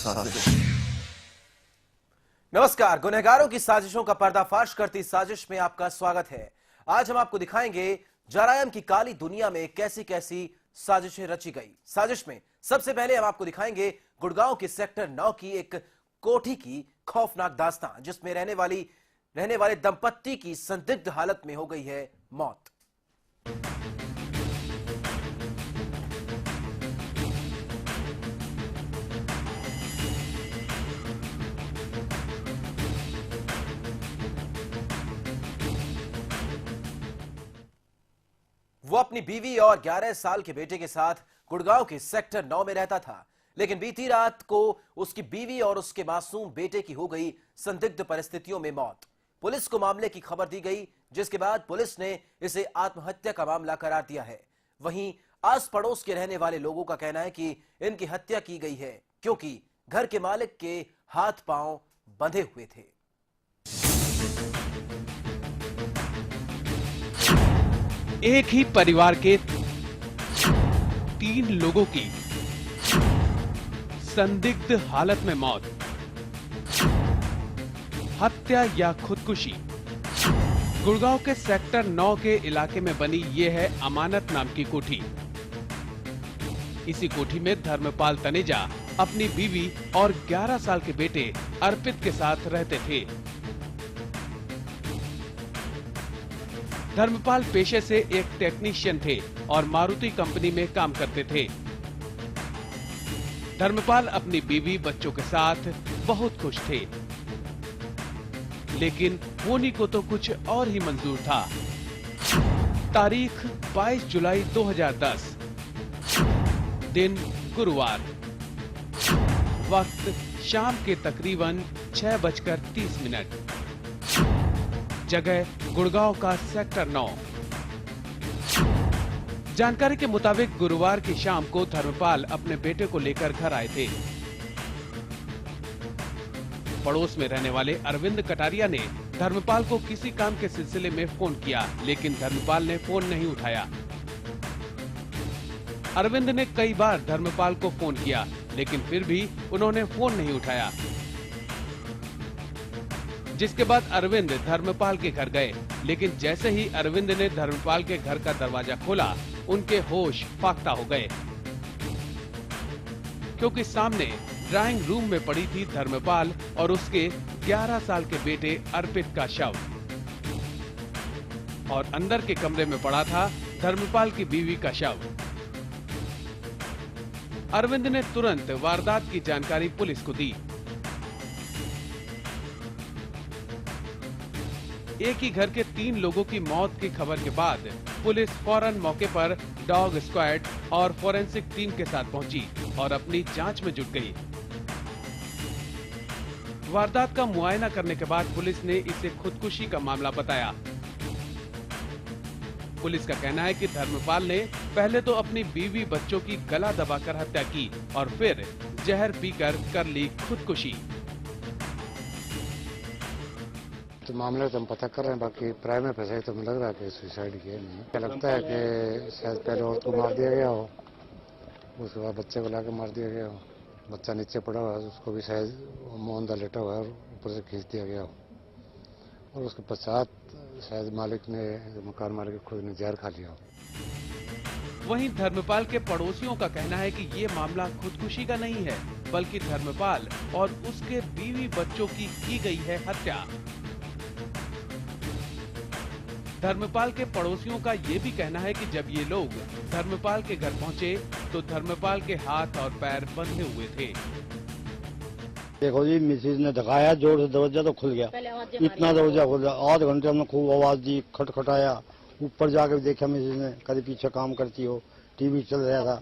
साजिश। नमस्कार, गुनहगारों की साजिशों का पर्दाफाश करती साजिश में आपका स्वागत है। आज हम आपको दिखाएंगे जरायम की काली दुनिया में कैसी कैसी साजिशें रची गई। साजिश में सबसे पहले हम आपको दिखाएंगे गुड़गांव के सेक्टर 9 की एक कोठी की खौफनाक दास्तां, जिसमें रहने वाले दंपत्ति की संदिग्ध हालत में हो गई है मौत। वो अपनी बीवी और 11 साल के बेटे के साथ गुड़गांव के सेक्टर 9 में रहता था, लेकिन बीती रात को उसकी बीवी और उसके मासूम बेटे की हो गई संदिग्ध परिस्थितियों में मौत। पुलिस को मामले की खबर दी गई, जिसके बाद पुलिस ने इसे आत्महत्या का मामला करार दिया है। वहीं आस पड़ोस के रहने वाले लोगों का कहना है कि इनकी हत्या की गई है, क्योंकि घर के मालिक के हाथ पांव बंधे हुए थे। एक ही परिवार के 3 लोगों की संदिग्ध हालत में मौत, हत्या या खुदकुशी। गुड़गांव के सेक्टर 9 के इलाके में बनी ये है अमानत नाम की कोठी। इसी कोठी में धर्मपाल तनेजा अपनी बीवी और 11 साल के बेटे अर्पित के साथ रहते थे। धर्मपाल पेशे से एक टेक्नीशियन थे और मारुति कंपनी में काम करते थे। धर्मपाल अपनी बीवी बच्चों के साथ बहुत खुश थे, लेकिन होनी को तो कुछ और ही मंजूर था। तारीख 22 जुलाई 2010, दिन गुरुवार, वक्त शाम के तकरीबन 6:30। जगह गुड़गांव का सेक्टर 9। जानकारी के मुताबिक गुरुवार की शाम को धर्मपाल अपने बेटे को लेकर घर आए थे। पड़ोस में रहने वाले अरविंद कटारिया ने धर्मपाल को किसी काम के सिलसिले में फोन किया, लेकिन धर्मपाल ने फोन नहीं उठाया। अरविंद ने कई बार धर्मपाल को फोन किया, लेकिन फिर भी उन्होंने फोन नहीं उठाया। जिसके बाद अरविंद धर्मपाल के घर गए, लेकिन जैसे ही अरविंद ने धर्मपाल के घर का दरवाजा खोला, उनके होश फाख्ता हो गए, क्योंकि सामने ड्राइंग रूम में पड़ी थी धर्मपाल और उसके 11 साल के बेटे अर्पित का शव, और अंदर के कमरे में पड़ा था धर्मपाल की बीवी का शव। अरविंद ने तुरंत वारदात की जानकारी पुलिस को दी। एक ही घर के 3 लोगों की मौत की खबर के बाद पुलिस फौरन मौके पर डॉग स्क्वाड और फोरेंसिक टीम के साथ पहुंची और अपनी जांच में जुट गई। वारदात का मुआयना करने के बाद पुलिस ने इसे खुदकुशी का मामला बताया। पुलिस का कहना है कि धर्मपाल ने पहले तो अपनी बीवी बच्चों की गला दबाकर हत्या की और फिर जहर पीकर कर ली खुदकुशी। तो मामले तो हम पता कर रहे हैं, बाकी प्राइमरी फैसला तो लग रहा है कि सुसाइड किया नहीं। क्या लगता है कि शायद पहले औरत को मार दिया गया हो, उसके बाद बच्चे को लाकर मार दिया गया हो। बच्चा नीचे पड़ा हुआ है, उसको भी शायद मोहनदा लेटा हुआ है और ऊपर से खींच दिया गया हो, और उसके पश्चात शायद मालिक ने, मकान मालिक खुद ने जहर खा लिया हो। वहीं धर्मपाल के पड़ोसियों का कहना है कि ये मामला खुदकुशी का नहीं है, बल्कि धर्मपाल और उसके बीवी बच्चों की गई है हत्या। धर्मपाल के पड़ोसियों का ये भी कहना है कि जब ये लोग धर्मपाल के घर पहुंचे तो धर्मपाल के हाथ और पैर बंधे हुए थे। देखो जी, मिसेज ने धकाया जोर से, दरवाजा तो खुल गया, इतना दरवाजा खुल गया। आध घंटे हमने खूब आवाज दी, खटखटाया, ऊपर जाकर देखा मिसेज ने, कभी पीछे काम करती हो, टीवी चल रहा था।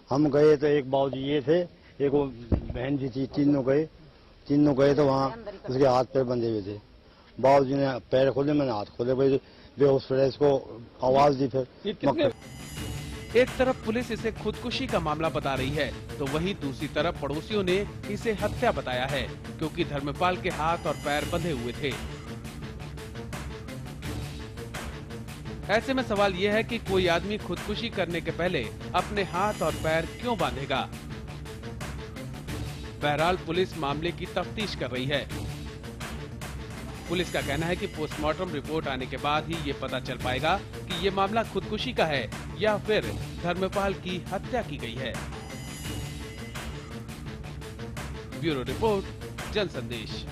हम गए तो एक बाबूजी ये थे, एक वो बहन जी थी, तीनों गए तो वहाँ उसके हाथ पैर बंधे हुए थे। बाबूजी ने पैर खोले, मैंने हाथ खोले, भाई बेहोश पड़े, इसको आवाज दी। फिर एक तरफ पुलिस इसे खुदकुशी का मामला बता रही है, तो वहीं दूसरी तरफ पड़ोसियों ने इसे हत्या बताया है, क्योंकि धर्मपाल के हाथ और पैर बंधे हुए थे। ऐसे में सवाल यह है कि कोई आदमी खुदकुशी करने के पहले अपने हाथ और पैर क्यों बांधेगा। बहरहाल पुलिस मामले की तफ्तीश कर रही है। पुलिस का कहना है कि पोस्टमार्टम रिपोर्ट आने के बाद ही ये पता चल पाएगा कि ये मामला खुदकुशी का है या फिर धर्मपाल की हत्या की गई है। ब्यूरो रिपोर्ट, जन संदेश।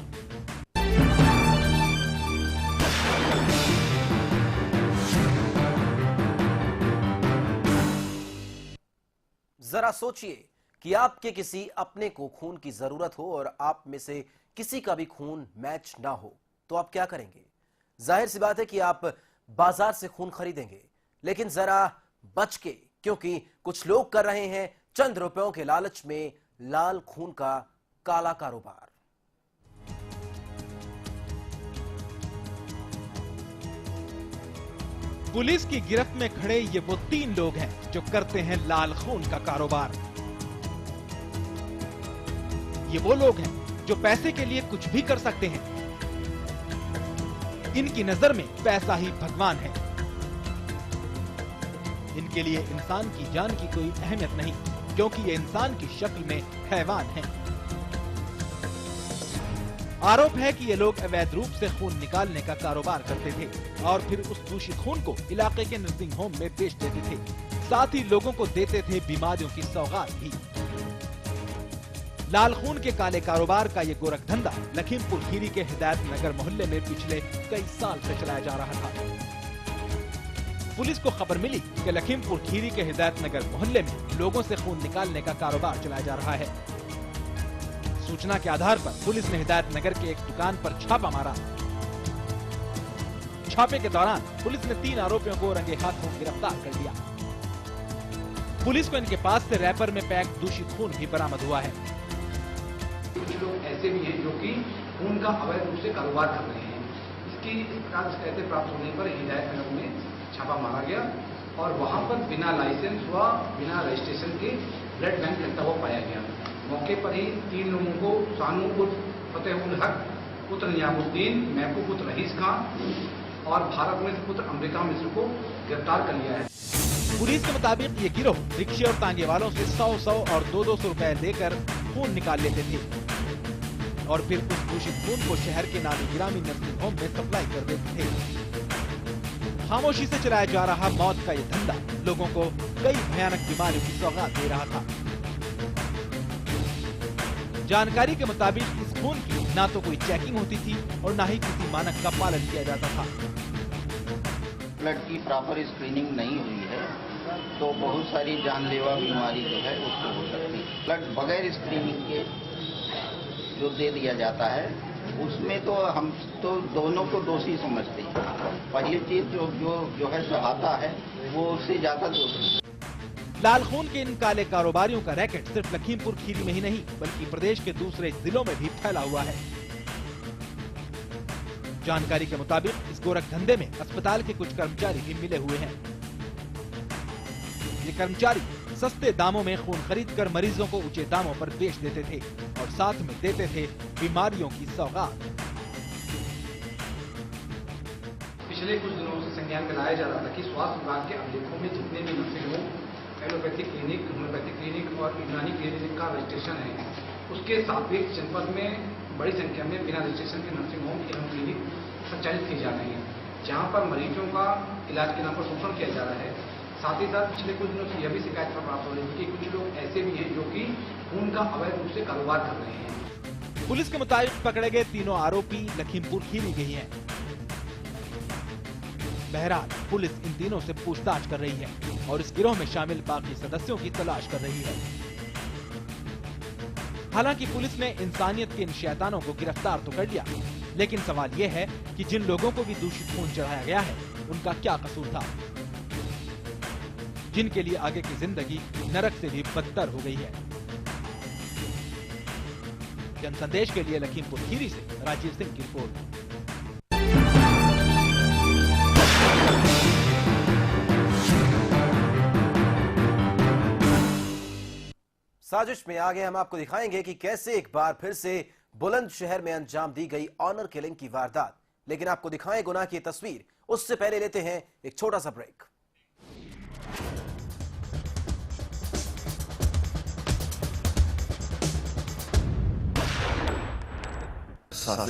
जरा सोचिए कि आपके किसी अपने को खून की जरूरत हो और आप में से किसी का भी खून मैच ना हो, तो आप क्या करेंगे? जाहिर सी बात है कि आप बाजार से खून खरीदेंगे, लेकिन जरा बच के, क्योंकि कुछ लोग कर रहे हैं चंद रुपयों के लालच में लाल खून का काला कारोबार। पुलिस की गिरफ्त में खड़े ये वो 3 लोग हैं जो करते हैं लाल खून का कारोबार। ये वो लोग हैं जो पैसे के लिए कुछ भी कर सकते हैं। इनकी नजर में पैसा ही भगवान है। इनके लिए इंसान की जान की कोई अहमियत नहीं, क्योंकि ये इंसान की शक्ल में हैवान हैं। आरोप है कि ये लोग अवैध रूप से खून निकालने का कारोबार करते थे और फिर उस दूषित खून को इलाके के नर्सिंग होम में बेच देते थे। साथ ही लोगों को देते थे बीमारियों की सौगात भी। लाल खून के काले कारोबार का ये गोरख धंधा लखीमपुर खीरी के हिदायत नगर मोहल्ले में पिछले कई साल से चलाया जा रहा था। पुलिस को खबर मिली कि लखीमपुर खीरी के हिदायत नगर मोहल्ले में लोगों से खून निकालने का कारोबार चलाया जा रहा है। सूचना के आधार पर पुलिस ने हिदायत नगर के एक दुकान पर छापा मारा। छापे के दौरान पुलिस ने 3 आरोपियों को रंगे हाथों गिरफ्तार कर लिया। पुलिस को इनके पास से रैपर में पैक दूषित खून भी बरामद हुआ है। कुछ लोग ऐसे भी हैं जो कि खून का अवैध रूप से कारोबार कर रहे हैं। इसकी इस प्रकार शिकायतें प्राप्त होने पर हिदायत नगर में छापा मारा गया और वहां पर बिना लाइसेंस व बिना रजिस्ट्रेशन के ब्लड बैंक लगता हुआ पाया गया। मौके पर ही 3 लोगों को सानू उर्फ फतेहुल हक पुत्र नियामुद्दीन, महबूब पुत्र रहीस खान और भारत मिश्र पुत्र अमृता मिश्र को गिरफ्तार कर लिया है। पुलिस के मुताबिक ये गिरोह रिक्शे और तांगे वालों से 100 और 200 रुपए लेकर खून निकाल लेते थे और फिर उस दूषित खून को शहर के नामी गिरामी नर्सिंग होम में सप्लाई कर देते थे। खामोशी से चलाया जा रहा मौत का ये धंधा लोगों को कई भयानक बीमारियों की सौगात दे रहा था। जानकारी के मुताबिक इस खून की ना तो कोई चेकिंग होती थी और ना ही किसी मानक का पालन किया जाता था। ब्लड की प्रॉपर स्क्रीनिंग नहीं हुई है तो बहुत सारी जानलेवा बीमारी जो है उसको हो सकती है। ब्लड बगैर स्क्रीनिंग के जो दे दिया जाता है उसमें तो हम तो दोनों को दोषी समझते हैं। पहली चीज जो है सहायता है वो उससे ज्यादा दोषी। लाल खून के इन काले कारोबारियों का रैकेट सिर्फ लखीमपुर खीरी में ही नहीं बल्कि प्रदेश के दूसरे जिलों में भी फैला हुआ है। जानकारी के मुताबिक इस गोरख धंधे में अस्पताल के कुछ कर्मचारी भी मिले हुए हैं। ये कर्मचारी सस्ते दामों में खून खरीदकर मरीजों को ऊंचे दामों पर बेच देते थे और साथ में देते थे बीमारियों की सौगात। पिछले कुछ दिनों से संज्ञान में लाया जा रहा था कि स्वास्थ्य विभाग के अभिलेखों में जितने भी nursing home, allopathic clinic, homeopathic clinic और यूनानी क्लिनिक का रजिस्ट्रेशन है, उसके सापेक्ष जनपद में बड़ी संख्या में बिना रजिस्ट्रेशन के नर्सिंग होम एवं क्लिनिक संचालित किए जा रहे हैं, जहां पर मरीजों का इलाज के नाम पर शोषण किया जा रहा है। साथ ही साथ पिछले कुछ दिनों से यह भी शिकायत प्राप्त हो रही है कि कुछ लोग ऐसे भी हैं जो कि खून का अवैध रूप से कारोबार कर रहे हैं। पुलिस के मुताबिक पकड़े गए तीनों आरोपी लखीमपुर खीरी के ही हैं। बहरहाल पुलिस इन तीनों से पूछताछ कर रही है और इस गिरोह में शामिल बाकी सदस्यों की तलाश कर रही है। हालांकि पुलिस ने इंसानियत के इन शैतानों को गिरफ्तार तो कर लिया, लेकिन सवाल यह है कि जिन लोगों को भी दूषित खून चढ़ाया गया है उनका क्या कसूर था, जिनके लिए आगे की जिंदगी नरक से भी बदतर हो गई है। जनसंदेश के लिए लखीमपुर खीरी से राजीव सिंह की रिपोर्ट। साजिश में आगे हम आपको दिखाएंगे कि कैसे एक बार फिर से बुलंदशहर में अंजाम दी गई ऑनर किलिंग की वारदात। लेकिन आपको दिखाएं गुनाह की तस्वीर, उससे पहले लेते हैं एक छोटा सा ब्रेक। साथ